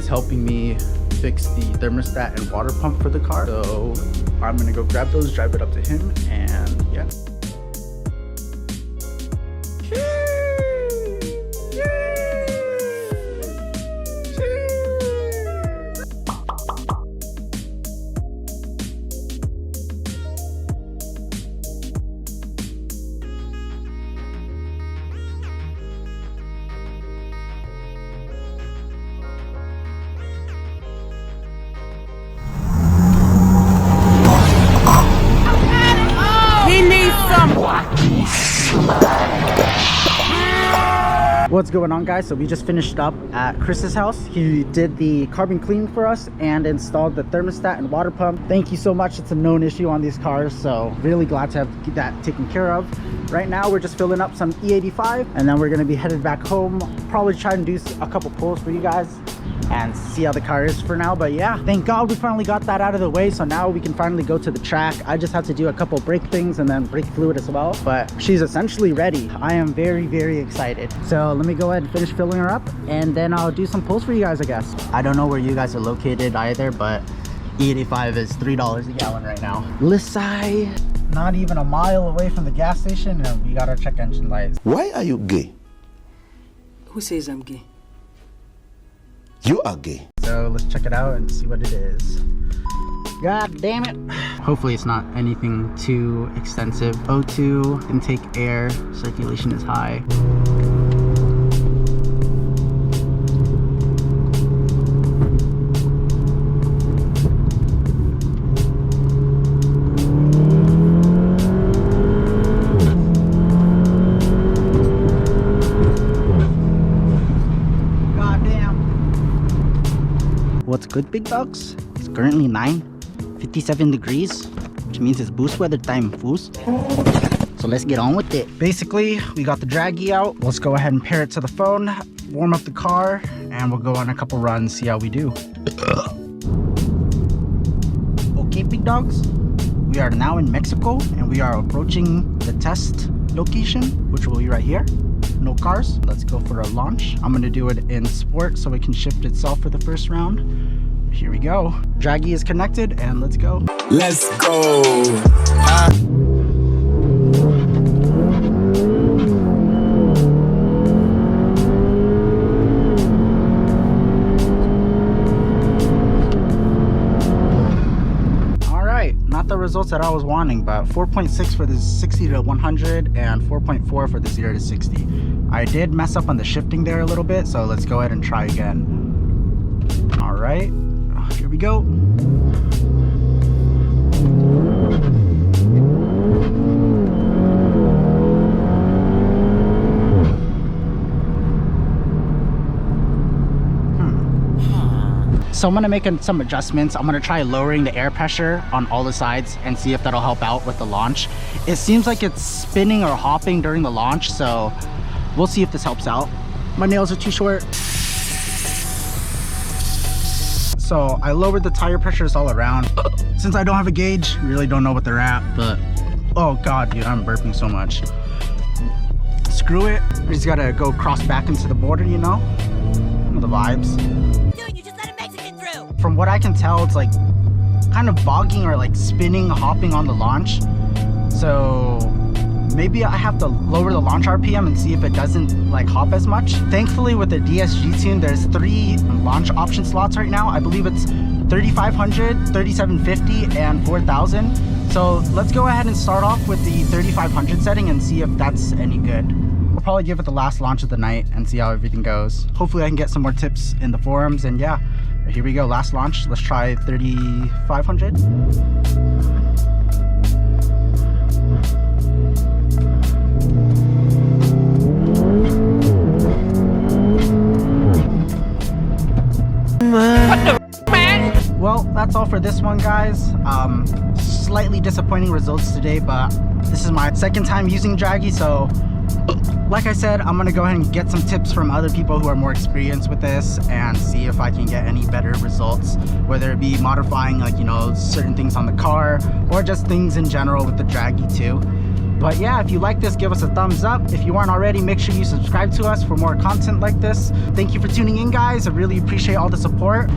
is helping me fix the thermostat and water pump for the car. So I'm gonna go grab those, drive it up to him, and yeah. What's going on, guys? So we just finished up at Chris's house. He did the carbon cleaning for us and installed the thermostat and water pump. Thank you so much. It's a known issue on these cars, so really glad to have that taken care of. Right now we're just filling up some E85 and then we're going to be headed back home. Probably try and do a couple pulls for you guys and see how the car is for now. But yeah, thank God we finally got that out of the way, so now we can finally go to the track. I just have to do a couple brake things and then brake fluid as well, but she's essentially ready. I am very excited. So let me go ahead and finish filling her up and then I'll do some pulls for you guys, I guess. I don't know where you guys are located either, but E85 is $3 a gallon right now. Lisai, not even a mile away from the gas station, and we got our check engine lights. Why are you gay? Who says I'm gay? You are gay. So let's check it out and see what it is. God damn it. Hopefully it's not anything too extensive. O2, intake air, circulation is high. What's good, big dogs? It's currently 9:57 degrees, which means it's boost weather time, fools. So let's get on with it. Basically, we got the Draggy out. Let's go ahead and pair it to the phone, warm up the car, and we'll go on a couple runs, see how we do. Okay, big dogs, we are now in Mexico and we are approaching the test location, which will be right here. No cars. Let's go for a launch. I'm gonna do it in sport so it can shift itself for the first round. Here we go. Draggy is connected and let's go. Let's go. Not the results that I was wanting, but 4.6 for the 60 to 100 and 4.4 for the 0 to 60. I did mess up on the shifting there a little bit, so let's go ahead and try again. All right, here we go. So I'm gonna make some adjustments. I'm gonna try lowering the air pressure on all the sides and see if that'll help out with the launch. It seems like it's spinning or hopping during the launch, so we'll see if this helps out. My nails are too short. So I lowered the tire pressures all around. Since I don't have a gauge, really don't know what they're at, but oh God, dude, I'm burping so much. Screw it. I just gotta go cross back into the border, you know? The vibes. From what I can tell, it's like kind of bogging or like spinning, hopping on the launch. So maybe I have to lower the launch RPM and see if it doesn't like hop as much. Thankfully with the DSG tune, there's 3 launch option slots right now. I believe it's 3500, 3750, and 4000. So let's go ahead and start off with the 3500 setting and see if that's any good. We'll probably give it the last launch of the night and see how everything goes. Hopefully I can get some more tips in the forums, and yeah. Here we go, last launch. Let's try 3500. Well, that's all for this one, guys. Slightly disappointing results today, but this is my second time using Draggy, so like I said, I'm gonna go ahead and get some tips from other people who are more experienced with this and see if I can get any better results, whether it be modifying, like, you know, certain things on the car or just things in general with the Draggy too. But yeah, if you like this, give us a thumbs up. If you aren't already, make sure you subscribe to us for more content like this. Thank you for tuning in, guys. I really appreciate all the support.